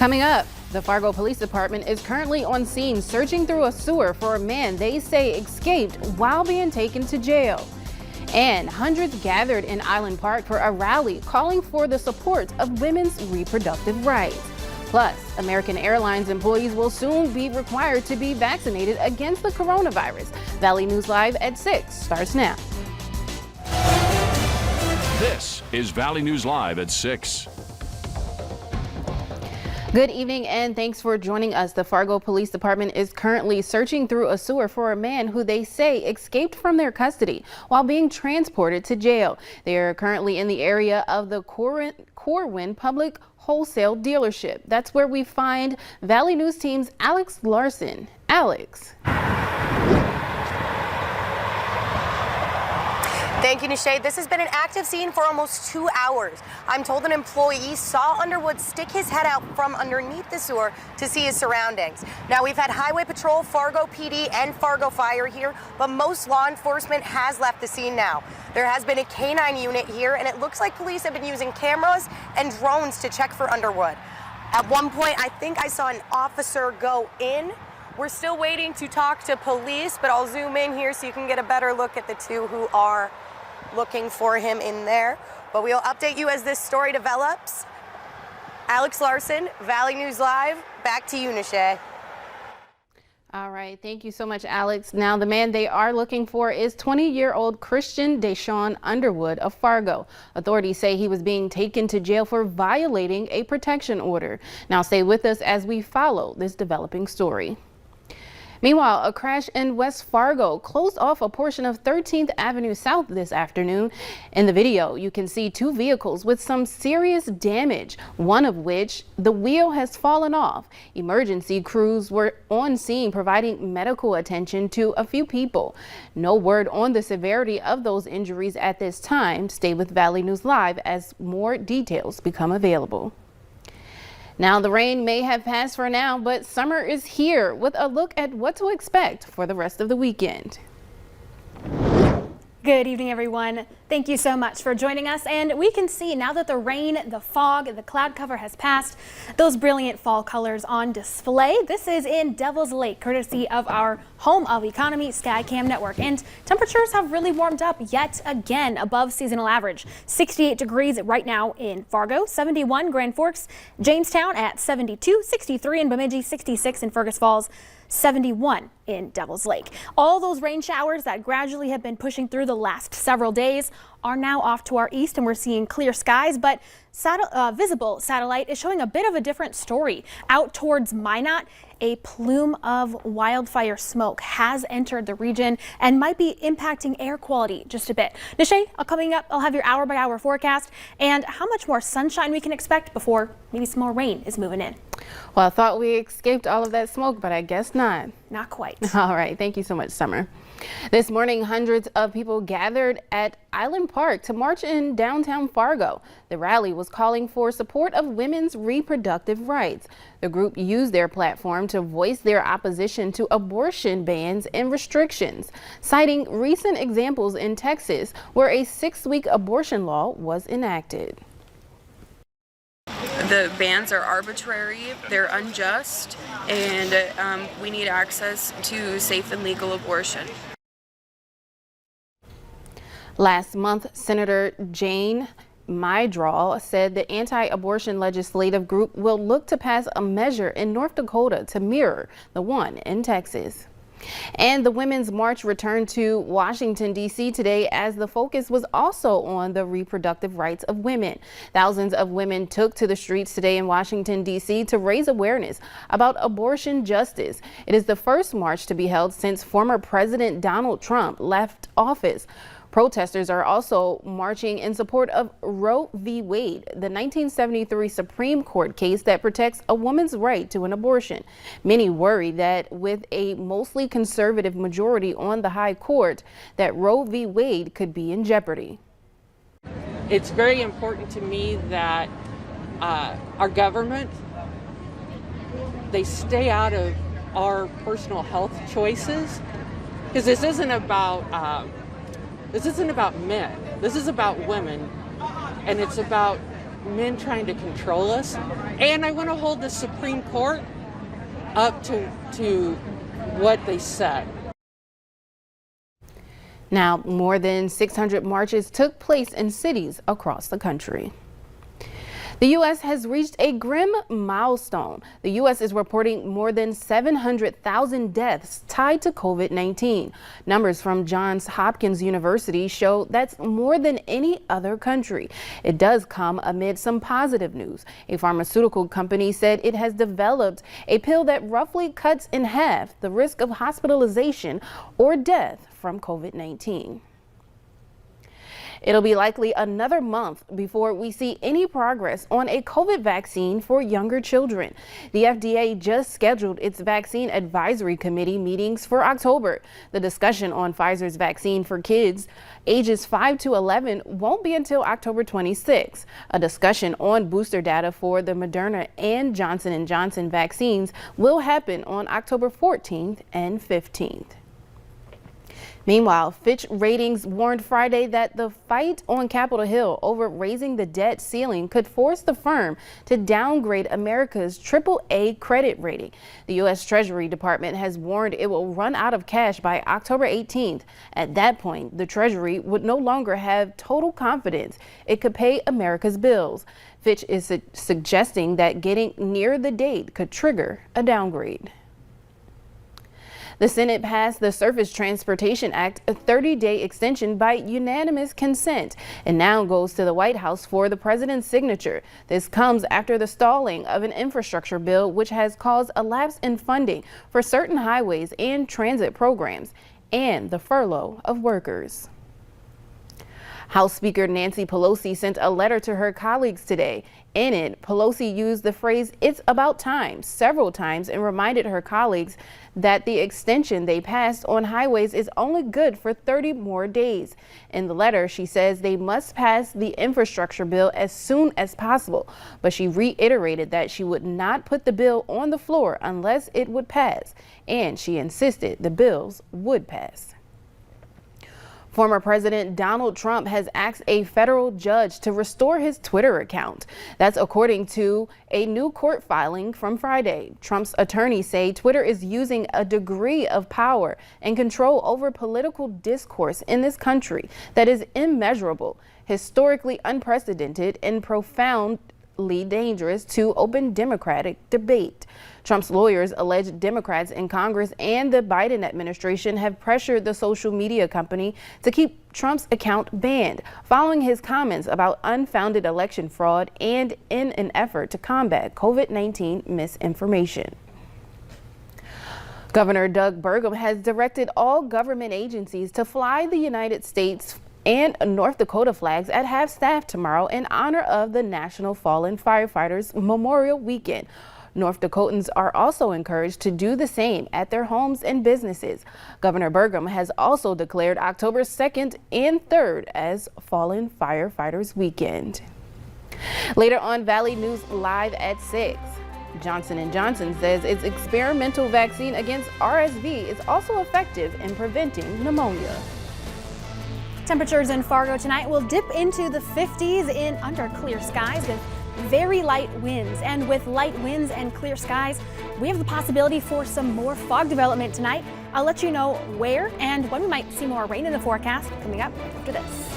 Coming up, the Fargo Police Department is currently on scene searching through a sewer for a man they say escaped while being taken to jail. And hundreds gathered in Island Park for a rally calling for the support of women's reproductive rights. Plus, American Airlines employees will soon be required to be vaccinated against the coronavirus. Valley News Live at 6 starts now. This is Valley News Live at 6. Good evening and thanks for joining us. The Fargo Police Department is currently searching through a sewer for a man who they say escaped from their custody while being transported to jail. They are currently in the area of the Corwin Public Wholesale Dealership. That's where we find Valley News Team's Alex Larson. Alex. Thank you, Nishay. This has been an active scene for almost 2 hours. I'm told an employee saw Underwood stick his head out from underneath the sewer to see his surroundings. Now, we've had Highway Patrol, Fargo PD, and Fargo Fire here, but most law enforcement has left the scene now. There has been a canine unit here, and it looks like police have been using cameras and drones to check for Underwood. At one point, I think I saw an officer go in. We're still waiting to talk to police, but I'll zoom in here so you can get a better look at the two who are looking for him in there. But we'll update you as this story develops. Alex Larson, Valley News Live. Back to you, Nishay. All right. Thank you so much, Alex. Now, the man they are looking for is 20-year-old Christian Deshaun Underwood of Fargo. Authorities say he was being taken to jail for violating a protection order. Now, stay with us as we follow this developing story. Meanwhile, a crash in West Fargo closed off a portion of 13th Avenue South this afternoon. In the video, you can see two vehicles with some serious damage, one of which the wheel has fallen off. Emergency crews were on scene providing medical attention to a few people. No word on the severity of those injuries at this time. Stay with Valley News Live as more details become available. Now, the rain may have passed for now, but summer is here with a look at what to expect for the rest of the weekend. Good evening, everyone. Thank you so much for joining us. And we can see now that the rain, the fog, the cloud cover has passed, those brilliant fall colors on display. This is in Devil's Lake, courtesy of our home of economy Skycam network. And temperatures have really warmed up yet again above seasonal average. 68 degrees right now in Fargo, 71 Grand Forks, Jamestown at 72, 63 in Bemidji, 66 in Fergus Falls, 71 in Devil's Lake. All those rain showers that gradually have been pushing through the last several days are now off to our east, and we're seeing clear skies, but visible satellite is showing a bit of a different story. Out towards Minot, a plume of wildfire smoke has entered the region and might be impacting air quality just a bit. Nishay, coming up, I'll have your hour-by-hour forecast and how much more sunshine we can expect before maybe some more rain is moving in. Well, I thought we escaped all of that smoke, but I guess not. Not quite. All right. Thank you so much, Summer. This morning, hundreds of people gathered at Island Park to march in downtown Fargo. The rally was calling for support of women's reproductive rights. The group used their platform to voice their opposition to abortion bans and restrictions, citing recent examples in Texas where a 6-week abortion law was enacted. The bans are arbitrary, they're unjust, and we need access to safe and legal abortion. Last month, Senator Jane Myrdal said the anti-abortion legislative group will look to pass a measure in North Dakota to mirror the one in Texas. And the Women's March returned to Washington, D.C. today as the focus was also on the reproductive rights of women. Thousands of women took to the streets today in Washington, D.C. to raise awareness about abortion justice. It is the first march to be held since former President Donald Trump left office. Protesters are also marching in support of Roe v. Wade, the 1973 Supreme Court case that protects a woman's right to an abortion. Many worry that with a mostly conservative majority on the high court, that Roe v. Wade could be in jeopardy. It's very important to me that our government, they stay out of our personal health choices, because this isn't about men. This is about women, and it's about men trying to control us, and I want to hold the Supreme Court up to what they said. Now, more than 600 marches took place in cities across the country. The U.S. has reached a grim milestone. The U.S. is reporting more than 700,000 deaths tied to COVID-19. Numbers from Johns Hopkins University show that's more than any other country. It does come amid some positive news. A pharmaceutical company said it has developed a pill that roughly cuts in half the risk of hospitalization or death from COVID-19. It'll be likely another month before we see any progress on a COVID vaccine for younger children. The FDA just scheduled its vaccine advisory committee meetings for October. The discussion on Pfizer's vaccine for kids ages 5 to 11 won't be until October 26. A discussion on booster data for the Moderna and Johnson & Johnson vaccines will happen on October 14th and 15th. Meanwhile, Fitch Ratings warned Friday that the fight on Capitol Hill over raising the debt ceiling could force the firm to downgrade America's AAA credit rating. The U.S. Treasury Department has warned it will run out of cash by October 18th. At that point, the Treasury would no longer have total confidence it could pay America's bills. Fitch is suggesting that getting near the date could trigger a downgrade. The Senate passed the Surface Transportation Act, a 30-day extension by unanimous consent, and now goes to the White House for the president's signature. This comes after the stalling of an infrastructure bill which has caused a lapse in funding for certain highways and transit programs and the furlough of workers. House Speaker Nancy Pelosi sent a letter to her colleagues today. In it, Pelosi used the phrase "it's about time" several times and reminded her colleagues that the extension they passed on highways is only good for 30 more days. In the letter, she says they must pass the infrastructure bill as soon as possible, but she reiterated that she would not put the bill on the floor unless it would pass, and she insisted the bills would pass. Former President Donald Trump has asked a federal judge to restore his Twitter account. That's according to a new court filing from Friday. Trump's attorneys say Twitter is using a degree of power and control over political discourse in this country that is immeasurable, historically unprecedented, and profoundly dangerous to open democratic debate. Trump's lawyers allege Democrats in Congress and the Biden administration have pressured the social media company to keep Trump's account banned following his comments about unfounded election fraud and in an effort to combat COVID-19 misinformation. Governor Doug Burgum has directed all government agencies to fly the United States and North Dakota flags at half-staff tomorrow in honor of the National Fallen Firefighters Memorial Weekend. North Dakotans are also encouraged to do the same at their homes and businesses. Governor Burgum has also declared October 2nd and 3rd as Fallen Firefighters Weekend. Later on Valley News Live at 6. Johnson & Johnson says its experimental vaccine against RSV is also effective in preventing pneumonia. Temperatures in Fargo tonight will dip into the 50s under clear skies with very light winds. And with light winds and clear skies, we have the possibility for some more fog development tonight. I'll let you know where and when we might see more rain in the forecast coming up after this.